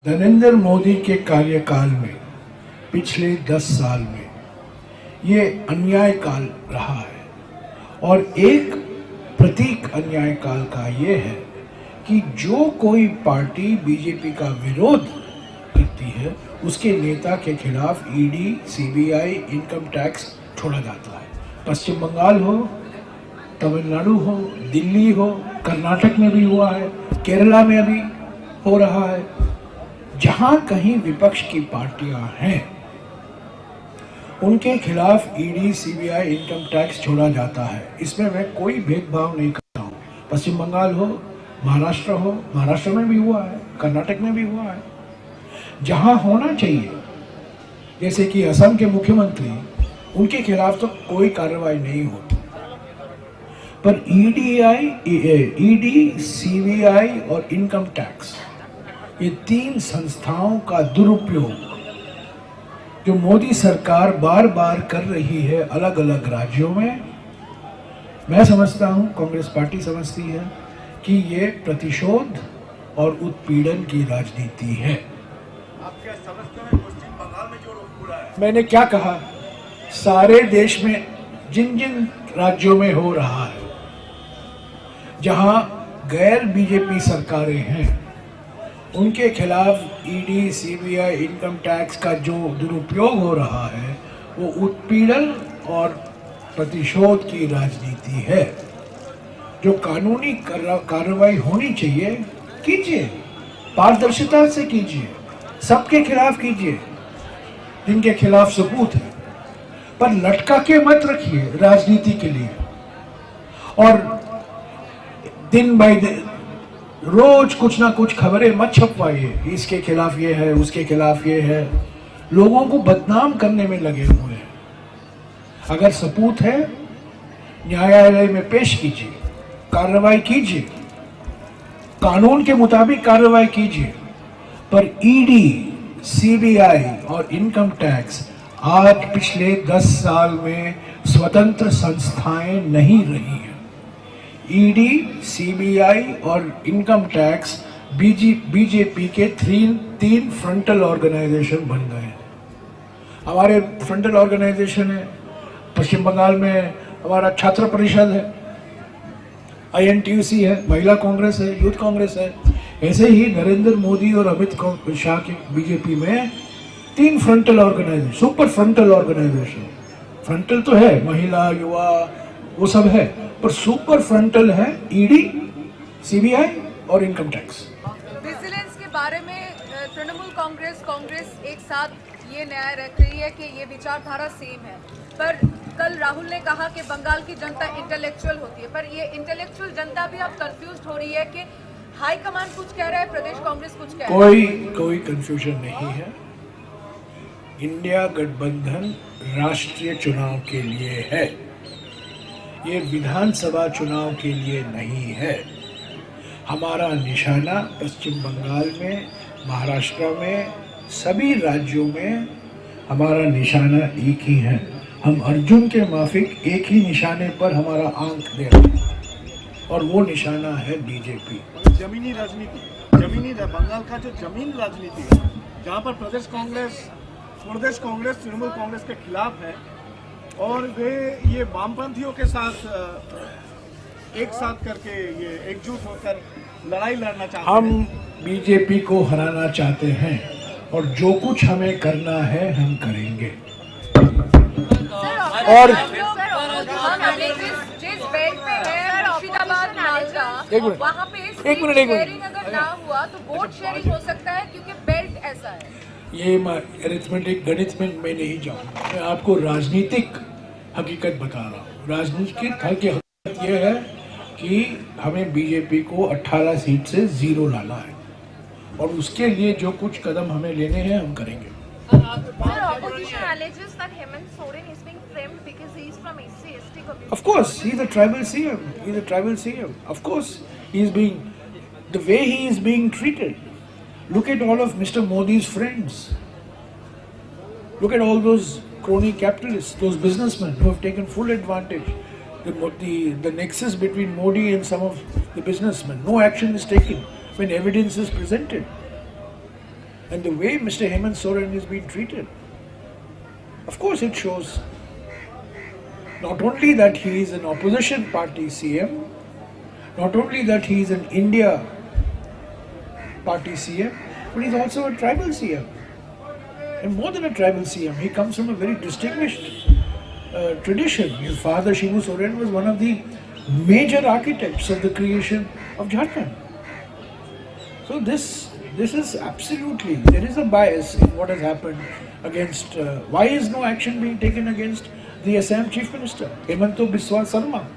नरेंद्र मोदी के कार्यकाल में पिछले 10 साल में ये अन्याय काल रहा है और एक प्रतीक अन्याय काल का ये है कि जो कोई पार्टी बीजेपी का विरोध करती है उसके नेता के खिलाफ ईडी, सीबीआई, इनकम टैक्स छोड़ा जाता है। पश्चिम बंगाल हो, तमिलनाडु हो, दिल्ली हो, कर्नाटक में भी हुआ है, केरला में अभी हो रहा है। जहां कहीं विपक्ष की पार्टियां हैं उनके खिलाफ ईडी, सीबीआई, इनकम टैक्स छोड़ा जाता है। इसमें मैं कोई भेदभाव नहीं करता हूं। पश्चिम बंगाल हो, महाराष्ट्र हो, महाराष्ट्र में भी हुआ है, कर्नाटक में भी हुआ है। जहां होना चाहिए, जैसे कि असम के मुख्यमंत्री, उनके खिलाफ तो कोई कार्रवाई नहीं होती, पर ईडी, सीबीआई और इनकम टैक्स, ये 3 संस्थाओं का दुरुपयोग जो मोदी सरकार बार बार कर रही है अलग अलग राज्यों में, मैं समझता हूं, कांग्रेस पार्टी समझती है कि ये प्रतिशोध और उत्पीड़न की राजनीति है। आप क्या समझते हैं पश्चिम बंगाल में जो हो रहा है? मैंने क्या कहा, सारे देश में जिन जिन राज्यों में हो रहा है, जहां गैर बीजेपी सरकारें हैं, उनके खिलाफ ईडी, सीबीआई, इनकम टैक्स का जो दुरुपयोग हो रहा है वो उत्पीड़न और प्रतिशोध की राजनीति है। जो कानूनी कार्रवाई होनी चाहिए कीजिए, पारदर्शिता से कीजिए, सबके खिलाफ कीजिए जिनके खिलाफ सबूत है, पर लटका के मत रखिए राजनीति के लिए। और दिन बाय दिन रोज कुछ ना कुछ खबरें मत छपवाइए, इसके खिलाफ ये है, उसके खिलाफ ये है। लोगों को बदनाम करने में लगे हुए हैं। अगर सबूत है न्यायालय में पेश कीजिए, कार्रवाई कीजिए, कानून के मुताबिक कार्रवाई कीजिए। पर ईडी, सीबीआई और इनकम टैक्स आज पिछले 10 साल में स्वतंत्र संस्थाएं नहीं रही हैं। ईडी, सीबीआई और इनकम टैक्स बीजेपी के 3 फ्रंटल ऑर्गेनाइजेशन बन गए हैं। हमारे फ्रंटल ऑर्गेनाइजेशन है, पश्चिम बंगाल में हमारा छात्र परिषद है, INTUC है, महिला कांग्रेस है, यूथ कांग्रेस है। ऐसे ही नरेंद्र मोदी और अमित शाह की बीजेपी में 3 frontal organisation, super frontal organisation. Frontal तो है, महिला, युवा, वो सब है, पर सुपर फ्रंटल है ईडी, सीबीआई और इनकम टैक्स। विजिलेंस के बारे में तृणमूल कांग्रेस एक साथ ये न्याय रख रही है कि ये विचारधारा सेम है, पर कल राहुल ने कहा कि बंगाल की जनता इंटेलेक्चुअल होती है, पर ये इंटेलेक्चुअल जनता भी अब कंफ्यूज हो रही है कि हाई कमान कुछ कह रहा है, प्रदेश कांग्रेस कुछ कह रहा है। कोई कंफ्यूजन नहीं है। इंडिया गठबंधन राष्ट्रीय चुनाव के लिए है, ये विधानसभा चुनाव के लिए नहीं है। हमारा निशाना पश्चिम बंगाल में, महाराष्ट्र में, सभी राज्यों में हमारा निशाना एक ही है। हम अर्जुन के माफिक एक ही निशाने पर हमारा आंख दे रहे हैं और वो निशाना है बीजेपी। जमीनी राजनीति, बंगाल का जो जमीन राजनीति है, जहाँ पर प्रदेश कांग्रेस तृणमूल कांग्रेस के खिलाफ है और वे ये वामपंथियों के साथ एक साथ करके ये एकजुट होकर लड़ाई लड़ना चाहते हैं। हम बीजेपी को हराना चाहते हैं और जो कुछ हमें करना है हम करेंगे। और जिस बेल्ट पे है मुर्शिदाबाद नालंदा, वहाँ पे शेयरिंग अगर ना हुआ तो वोट शेयरिंग हो सकता है, क्योंकि बेल्ट ऐसा है। ये अरिथमेटिक गणित में मैं नहीं जाऊंगा, मैं आपको राजनीतिक हकीकत बता रहा हूँ। राजनीतिक हकीकत यह है कि हमें बीजेपी को 18 सीट से 0 लाना है और उसके लिए जो कुछ कदम हमें लेने हैं हम करेंगे। Of course, he's a tribal CM. Of course, the way he is being treated. Look at all of Mr. Modi's friends. Look at all those crony capitalists, those businessmen who have taken full advantage. The nexus between Modi and some of the businessmen. No action is taken when evidence is presented. and the way Mr. Hemant Soren is being treated. Of course, it shows not only that he is an opposition party CM, not only that he is an India party CM, but he's also a tribal CM. And more than a tribal CM, he comes from a very distinguished tradition. His father, Shibu Soren, was one of the major architects of the creation of Jharkhand. So this is absolutely, there is a bias in what has happened against, why is no action being taken against the Assam Chief Minister, Hemanta Biswa Sarma?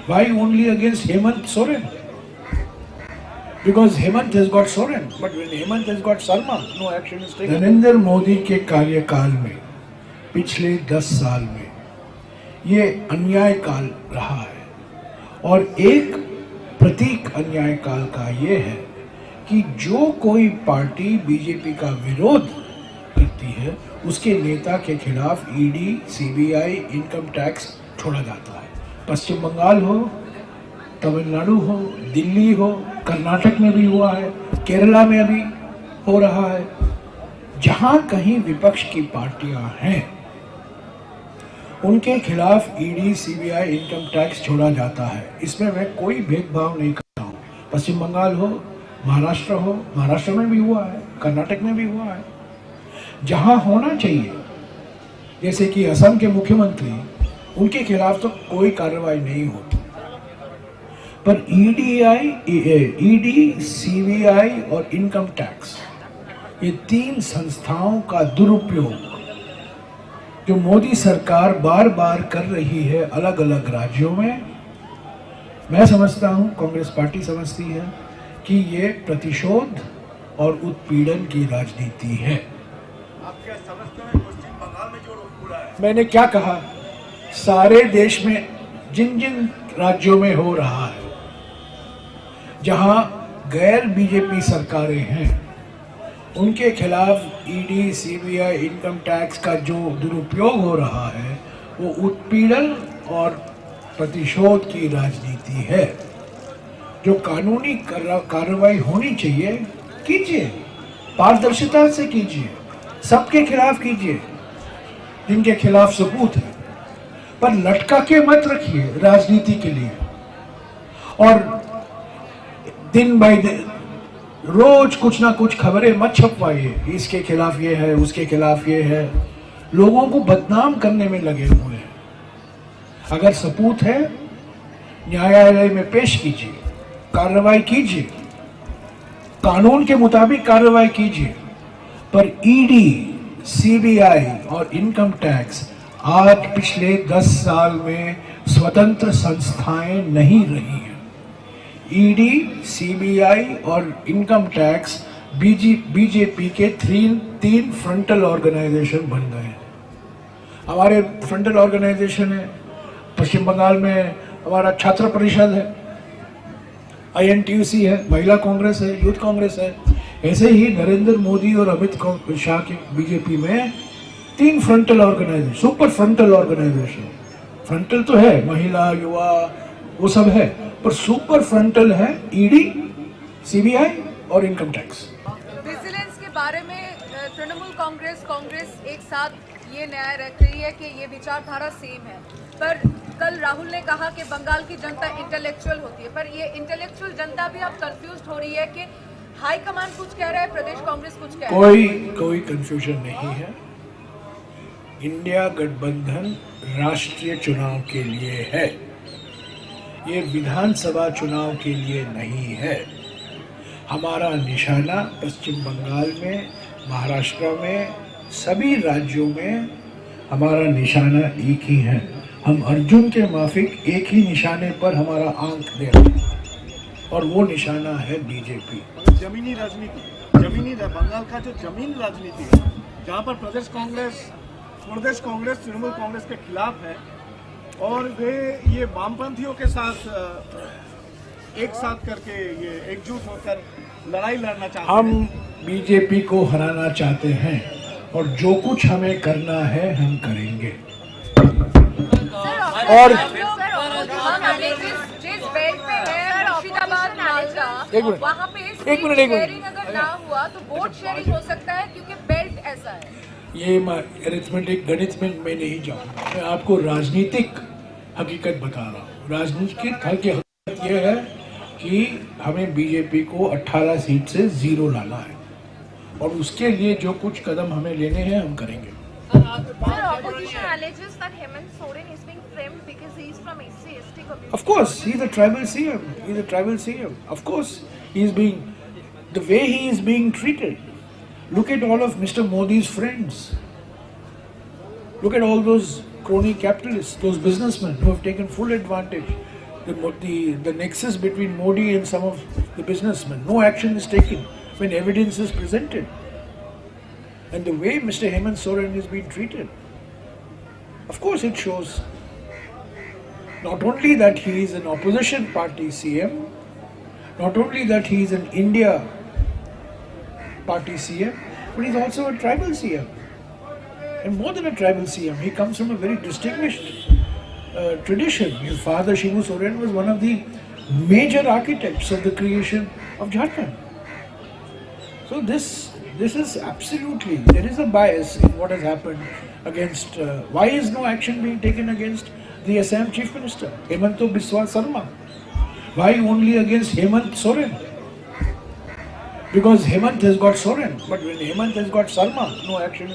Why only against Hemant Soren? Because Hemant has got Soren, but when Hemant has got Sarma, no action is taken. Narendra Modi के कार्यकाल में पिछले 10 साल में ये अन्याय काल रहा है और एक प्रतीक अन्याय काल का ये है कि जो कोई पार्टी बीजेपी का विरोध करती है उसके नेता के खिलाफ ईडी, सीबीआई, इनकम टैक्स छोड़ा जाता है। पश्चिम बंगाल हो, तमिलनाडु हो, दिल्ली हो, कर्नाटक में भी हुआ है, केरला में अभी हो रहा है। जहां कहीं विपक्ष की पार्टियां हैं उनके खिलाफ ईडी, सीबीआई, इनकम टैक्स छोड़ा जाता है। इसमें मैं कोई भेदभाव नहीं करता हूँ। पश्चिम बंगाल हो, महाराष्ट्र हो, महाराष्ट्र में भी हुआ है, कर्नाटक में भी हुआ है। जहां होना चाहिए, जैसे कि असम के मुख्यमंत्री, उनके खिलाफ तो कोई कार्रवाई नहीं होती, पर ईडी, सीबीआई और इनकम टैक्स, ये 3 संस्थाओं का दुरुपयोग जो मोदी सरकार बार बार कर रही है अलग अलग राज्यों में, मैं समझता हूं, कांग्रेस पार्टी समझती है कि ये प्रतिशोध और उत्पीड़न की राजनीति है। आप क्या समझते हैं पश्चिम बंगाल में जो हो रहा है? मैंने क्या कहा, सारे देश में जिन जिन राज्यों में हो रहा है, जहां गैर बीजेपी सरकारें हैं, उनके खिलाफ ईडी, सीबीआई, इनकम टैक्स का जो दुरुपयोग हो रहा है वो उत्पीड़न और प्रतिशोध की राजनीति है। जो कानूनी कार्रवाई होनी चाहिए कीजिए, पारदर्शिता से कीजिए, सबके खिलाफ कीजिए जिनके खिलाफ सबूत है, पर लटका के मत रखिए राजनीति के लिए। और दिन बाय दिन रोज कुछ ना कुछ खबरें मत छपवाइए, इसके खिलाफ ये है, उसके खिलाफ ये है, लोगों को बदनाम करने में लगे हुए हैं। अगर सबूत है न्यायालय में पेश कीजिए, कार्रवाई कीजिए, कानून के मुताबिक कार्रवाई कीजिए, पर ईडी, सीबीआई और इनकम टैक्स आज पिछले 10 साल में स्वतंत्र संस्थाएं नहीं रही हैं। ईडी, सीबीआई और इनकम टैक्स बीजेपी के 3 फ्रंटल ऑर्गेनाइजेशन बन गए हैं। हमारे फ्रंटल ऑर्गेनाइजेशन है, पश्चिम बंगाल में हमारा छात्र परिषद है, INTUC है, महिला कांग्रेस है, यूथ कांग्रेस है। ऐसे ही नरेंद्र मोदी और अमित शाह के बीजेपी में 3 frontal organisation, super frontal organisation. Frontal तो है, महिला, युवा, वो सब है, पर सुपर फ्रंटल है ईडी, सीबीआई और इनकम टैक्स। विजिलेंस के बारे में तृणमूल कांग्रेस एक साथ ये न्याय रख रही है कि ये विचारधारा सेम है, पर कल राहुल ने कहा कि बंगाल की जनता इंटेलेक्चुअल होती है, पर ये इंटेलेक्चुअल जनता भी अब कंफ्यूज हो रही है कि हाई कमान कुछ कह रहा है, प्रदेश कांग्रेस कुछ कह रहा है। कोई कंफ्यूजन नहीं है। इंडिया गठबंधन राष्ट्रीय चुनाव के लिए है, ये विधानसभा चुनाव के लिए नहीं है। हमारा निशाना पश्चिम बंगाल में, महाराष्ट्र में, सभी राज्यों में हमारा निशाना एक ही है। हम अर्जुन के माफिक एक ही निशाने पर हमारा आंख दे रहे हैं और वो निशाना है बीजेपी। जमीनी राजनीति, बंगाल का जो जमीन राजनीति है, जहाँ पर प्रदेश कांग्रेस तृणमूल कांग्रेस के खिलाफ है और वे ये वामपंथियों के साथ एक साथ करके ये एकजुट होकर लड़ाई लड़ना चाहते हैं। हम बीजेपी को हराना चाहते हैं और जो कुछ हमें करना है हम करेंगे। और जिस बेल्ट पे है मुर्शिदाबाद, मालदा, एक मिनट, वहाँ पे एक मिनट। ना हुआ तो वोट शेयरिंग हो सकता है क्योंकि बेल्ट ऐसा है। ये अरिथमेटिक गणित में मैं नहीं जाऊंगा, मैं आपको राजनीतिक हकीकत बता रहा हूँ। राजनीतिक हकीकत यह है कि हमें बीजेपी को 18 सीट से 0 लाना है और उसके लिए जो कुछ कदम हमें लेने हैं हम करेंगे। Sir, opposition alleges that Hemant Soren is being framed because he is from SC/ST community. Of course, he's a tribal CM. He's a tribal CM. Of course, he's being, the way he is being treated. Look at all of Mr. Modi's friends. Look at all those crony capitalists, those businessmen who have taken full advantage. The nexus between Modi and some of the businessmen. No action is taken when evidence is presented. And the way Mr. Hemant Soren is being treated, of course it shows not only that he is an opposition party CM, not only that he is an India party CM, but he's also a tribal CM. And more than a tribal CM, he comes from a very distinguished tradition. His father Shibu Soren was one of the major architects of the creation of Jharkhand. So this is absolutely, there is a bias in what has happened against, why is no action being taken against the Assam Chief Minister, Hemanta Biswa Sarma? Why only against Hemant Soren? Because Hemant has got Soren, but when Hemant has got Sarma, no action is